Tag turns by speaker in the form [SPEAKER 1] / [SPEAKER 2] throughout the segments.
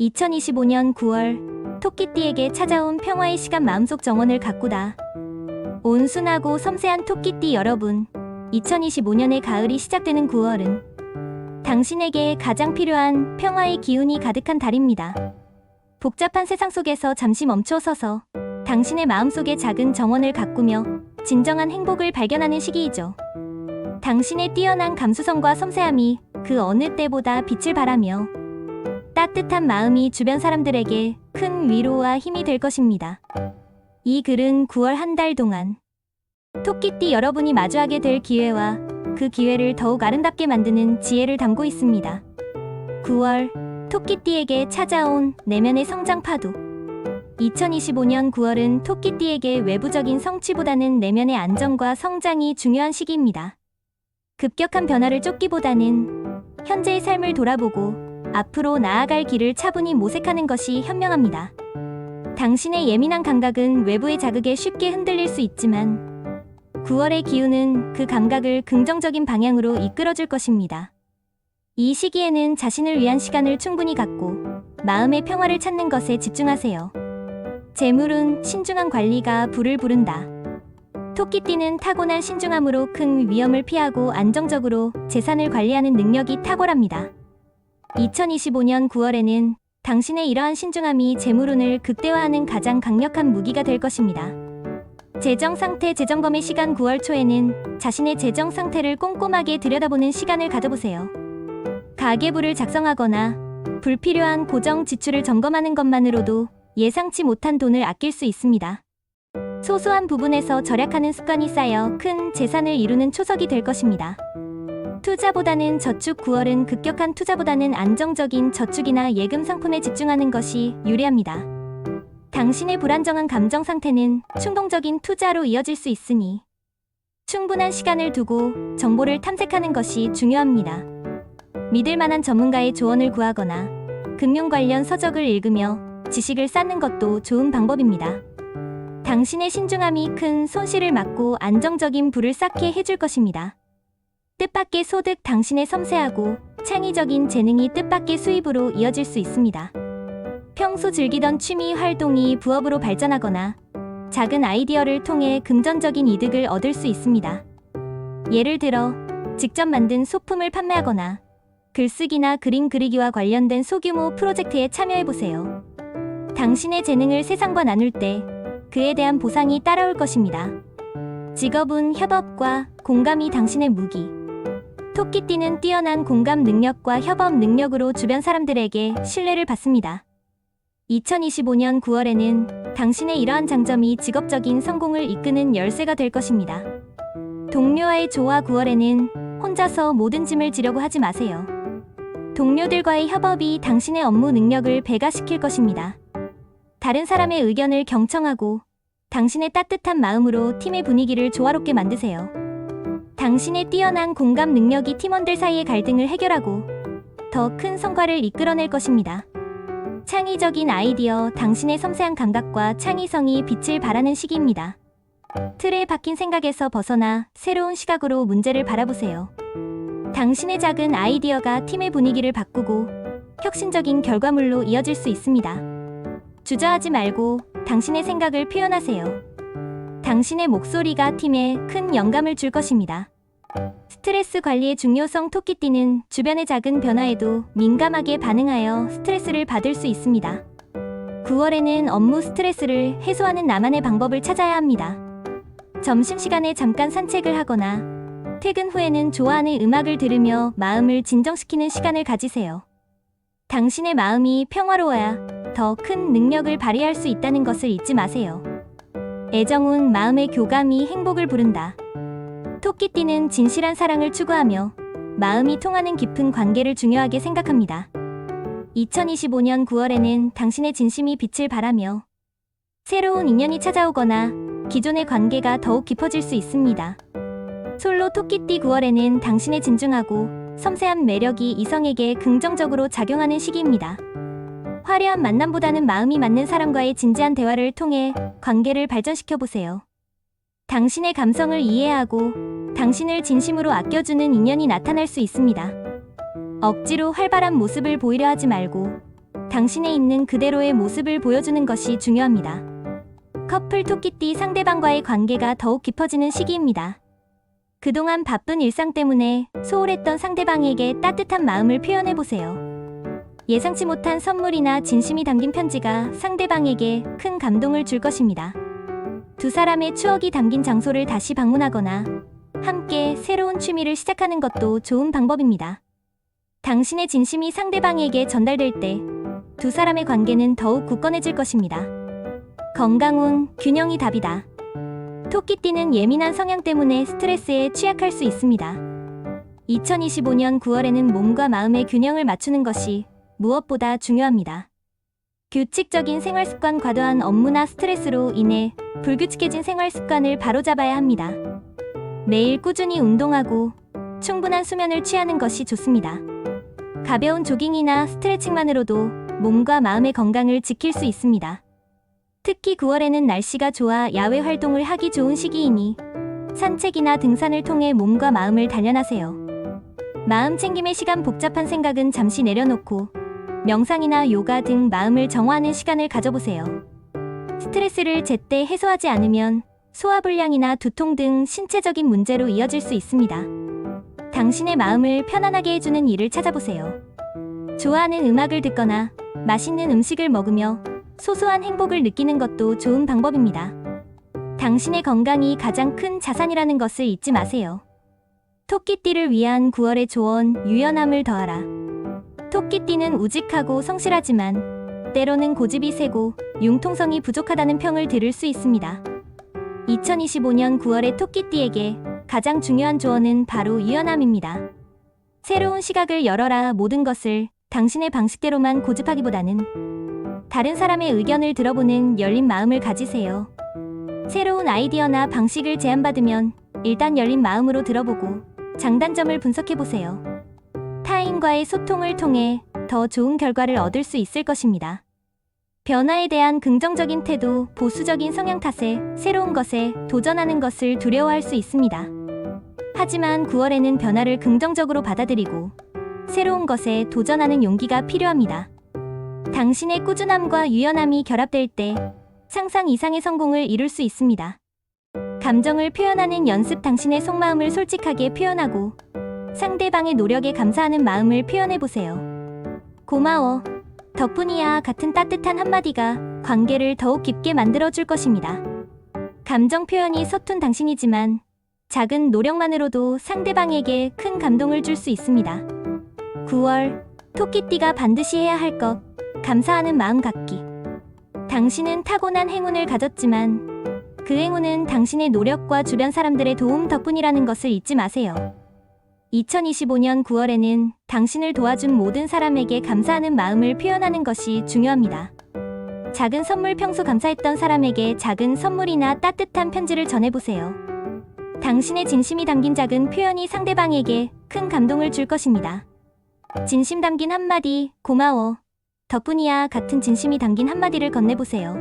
[SPEAKER 1] 2025년 9월 토끼띠에게 찾아온 평화의 시간 마음속 정원을 가꾸다. 온순하고 섬세한 토끼띠 여러분, 2025년의 가을이 시작되는 9월은 당신에게 가장 필요한 평화의 기운이 가득한 달입니다. 복잡한 세상 속에서 잠시 멈춰서서 당신의 마음속의 작은 정원을 가꾸며 진정한 행복을 발견하는 시기이죠. 당신의 뛰어난 감수성과 섬세함이 그 어느 때보다 빛을 발하며 따뜻한 마음이 주변 사람들에게 큰 위로와 힘이 될 것입니다. 이 글은 9월 한 달 동안 토끼띠 여러분이 마주하게 될 기회와 그 기회를 더욱 아름답게 만드는 지혜를 담고 있습니다. 9월 토끼띠에게 찾아온 내면의 성장 파도. 2025년 9월은 토끼띠에게 외부적인 성취보다는 내면의 안정과 성장이 중요한 시기입니다. 급격한 변화를 쫓기보다는 현재의 삶을 돌아보고 앞으로 나아갈 길을 차분히 모색하는 것이 현명합니다. 당신의 예민한 감각은 외부의 자극에 쉽게 흔들릴 수 있지만 9월의 기운은 그 감각을 긍정적인 방향으로 이끌어줄 것입니다. 이 시기에는 자신을 위한 시간을 충분히 갖고 마음의 평화를 찾는 것에 집중하세요. 재물운 신중한 관리가 불을 부른다. 토끼띠는 타고난 신중함으로 큰 위험을 피하고 안정적으로 재산을 관리하는 능력이 탁월합니다. 2025년 9월에는 당신의 이러한 신중함이 재물운을 극대화하는 가장 강력한 무기가 될 것입니다. 재정상태 재점검의 시간. 9월 초에는 자신의 재정 상태를 꼼꼼하게 들여다보는 시간을 가져보세요. 가계부를 작성하거나 불필요한 고정 지출을 점검하는 것만으로도 예상치 못한 돈을 아낄 수 있습니다. 소소한 부분에서 절약하는 습관이 쌓여 큰 재산을 이루는 초석이 될 것입니다. 투자보다는 저축. 9월은 급격한 투자보다는 안정적인 저축이나 예금 상품에 집중하는 것이 유리합니다. 당신의 불안정한 감정 상태는 충동적인 투자로 이어질 수 있으니 충분한 시간을 두고 정보를 탐색하는 것이 중요합니다. 믿을 만한 전문가의 조언을 구하거나 금융 관련 서적을 읽으며 지식을 쌓는 것도 좋은 방법입니다. 당신의 신중함이 큰 손실을 막고 안정적인 부를 쌓게 해줄 것입니다. 뜻밖의 소득. 당신의 섬세하고 창의적인 재능이 뜻밖의 수입으로 이어질 수 있습니다. 평소 즐기던 취미 활동이 부업으로 발전하거나 작은 아이디어를 통해 금전적인 이득을 얻을 수 있습니다. 예를 들어 직접 만든 소품을 판매하거나 글쓰기나 그림 그리기와 관련된 소규모 프로젝트에 참여해보세요. 당신의 재능을 세상과 나눌 때 그에 대한 보상이 따라올 것입니다. 직업은 협업과 공감이 당신의 무기. 토끼띠는 뛰어난 공감 능력과 협업 능력으로 주변 사람들에게 신뢰를 받습니다. 2025년 9월에는 당신의 이러한 장점이 직업적인 성공을 이끄는 열쇠가 될 것입니다. 동료와의 조화. 9월에는 혼자서 모든 짐을 지려고 하지 마세요. 동료들과의 협업이 당신의 업무 능력을 배가시킬 것입니다. 다른 사람의 의견을 경청하고 당신의 따뜻한 마음으로 팀의 분위기를 조화롭게 만드세요. 당신의 뛰어난 공감 능력이 팀원들 사이의 갈등을 해결하고 더 큰 성과를 이끌어낼 것입니다. 창의적인 아이디어. 당신의 섬세한 감각과 창의성이 빛을 발하는 시기입니다. 틀에 박힌 생각에서 벗어나 새로운 시각으로 문제를 바라보세요. 당신의 작은 아이디어가 팀의 분위기를 바꾸고 혁신적인 결과물로 이어질 수 있습니다. 주저하지 말고 당신의 생각을 표현하세요. 당신의 목소리가 팀에 큰 영감을 줄 것입니다. 스트레스 관리의 중요성. 토끼띠는 주변의 작은 변화에도 민감하게 반응하여 스트레스를 받을 수 있습니다. 9월에는 업무 스트레스를 해소하는 나만의 방법을 찾아야 합니다. 점심시간에 잠깐 산책을 하거나 퇴근 후에는 좋아하는 음악을 들으며 마음을 진정시키는 시간을 가지세요. 당신의 마음이 평화로워야 더 큰 능력을 발휘할 수 있다는 것을 잊지 마세요. 애정운. 마음의 교감이 행복을 부른다. 토끼띠는 진실한 사랑을 추구하며 마음이 통하는 깊은 관계를 중요하게 생각합니다. 2025년 9월에는 당신의 진심이 빛을 발하며 새로운 인연이 찾아오거나 기존의 관계가 더욱 깊어질 수 있습니다. 솔로 토끼띠. 9월에는 당신의 진중하고 섬세한 매력이 이성에게 긍정적으로 작용하는 시기입니다. 화려한 만남보다는 마음이 맞는 사람과의 진지한 대화를 통해 관계를 발전시켜보세요. 당신의 감성을 이해하고 당신을 진심으로 아껴주는 인연이 나타날 수 있습니다. 억지로 활발한 모습을 보이려 하지 말고 당신에 있는 그대로의 모습을 보여주는 것이 중요합니다. 커플 토끼띠 상대방과의 관계가 더욱 깊어지는 시기입니다. 그동안 바쁜 일상 때문에 소홀했던 상대방에게 따뜻한 마음을 표현해보세요. 예상치 못한 선물이나 진심이 담긴 편지가 상대방에게 큰 감동을 줄 것입니다. 두 사람의 추억이 담긴 장소를 다시 방문하거나 함께 새로운 취미를 시작하는 것도 좋은 방법입니다. 당신의 진심이 상대방에게 전달될 때 두 사람의 관계는 더욱 굳건해질 것입니다. 건강운, 균형이 답이다. 토끼띠는 예민한 성향 때문에 스트레스에 취약할 수 있습니다. 2025년 9월에는 몸과 마음의 균형을 맞추는 것이 무엇보다 중요합니다. 규칙적인 생활습관, 과도한 업무나 스트레스로 인해 불규칙해진 생활습관을 바로잡아야 합니다. 매일 꾸준히 운동하고 충분한 수면을 취하는 것이 좋습니다. 가벼운 조깅이나 스트레칭만으로도 몸과 마음의 건강을 지킬 수 있습니다. 특히 9월에는 날씨가 좋아 야외 활동을 하기 좋은 시기이니 산책이나 등산을 통해 몸과 마음을 단련하세요. 마음 챙김의 시간, 복잡한 생각은 잠시 내려놓고 명상이나 요가 등 마음을 정화하는 시간을 가져보세요. 스트레스를 제때 해소하지 않으면 소화불량이나 두통 등 신체적인 문제로 이어질 수 있습니다. 당신의 마음을 편안하게 해주는 일을 찾아보세요. 좋아하는 음악을 듣거나 맛있는 음식을 먹으며 소소한 행복을 느끼는 것도 좋은 방법입니다. 당신의 건강이 가장 큰 자산이라는 것을 잊지 마세요. 토끼띠를 위한 9월의 조언, 유연함을 더하라. 토끼띠는 우직하고 성실하지만 때로는 고집이 세고 융통성이 부족하다는 평을 들을 수 있습니다. 2025년 9월의 토끼띠에게 가장 중요한 조언은 바로 유연함입니다. 새로운 시각을 열어라. 모든 것을 당신의 방식대로만 고집하기보다는 다른 사람의 의견을 들어보는 열린 마음을 가지세요. 새로운 아이디어나 방식을 제안받으면 일단 열린 마음으로 들어보고 장단점을 분석해보세요. 타인과의 소통을 통해 더 좋은 결과를 얻을 수 있을 것입니다. 변화에 대한 긍정적인 태도, 보수적인 성향 탓에 새로운 것에 도전하는 것을 두려워할 수 있습니다. 하지만 9월에는 변화를 긍정적으로 받아들이고 새로운 것에 도전하는 용기가 필요합니다. 당신의 꾸준함과 유연함이 결합될 때 상상 이상의 성공을 이룰 수 있습니다. 감정을 표현하는 연습, 당신의 속마음을 솔직하게 표현하고 상대방의 노력에 감사하는 마음을 표현해보세요. 고마워, 덕분이야 같은 따뜻한 한마디가 관계를 더욱 깊게 만들어줄 것입니다. 감정 표현이 서툰 당신이지만 작은 노력만으로도 상대방에게 큰 감동을 줄 수 있습니다. 9월, 토끼띠가 반드시 해야 할 것, 감사하는 마음 갖기. 당신은 타고난 행운을 가졌지만 그 행운은 당신의 노력과 주변 사람들의 도움 덕분이라는 것을 잊지 마세요. 2025년 9월에는 당신을 도와준 모든 사람에게 감사하는 마음을 표현하는 것이 중요합니다. 작은 선물, 평소 감사했던 사람에게 작은 선물이나 따뜻한 편지를 전해보세요. 당신의 진심이 담긴 작은 표현이 상대방에게 큰 감동을 줄 것입니다. 진심 담긴 한마디, 고마워, 덕분이야 같은 진심이 담긴 한마디를 건네보세요.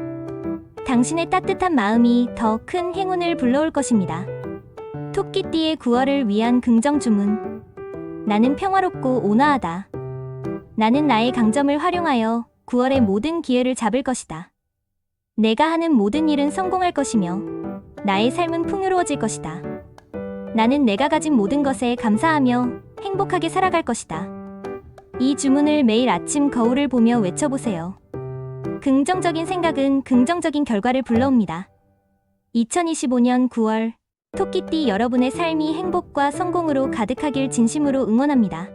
[SPEAKER 1] 당신의 따뜻한 마음이 더 큰 행운을 불러올 것입니다. 토끼띠의 9월을 위한 긍정 주문. 나는 평화롭고 온화하다. 나는 나의 강점을 활용하여 9월의 모든 기회를 잡을 것이다. 내가 하는 모든 일은 성공할 것이며 나의 삶은 풍요로워질 것이다. 나는 내가 가진 모든 것에 감사하며 행복하게 살아갈 것이다. 이 주문을 매일 아침 거울을 보며 외쳐보세요. 긍정적인 생각은 긍정적인 결과를 불러옵니다. 2025년 9월, 토끼띠 여러분의 삶이 행복과 성공으로 가득하길 진심으로 응원합니다.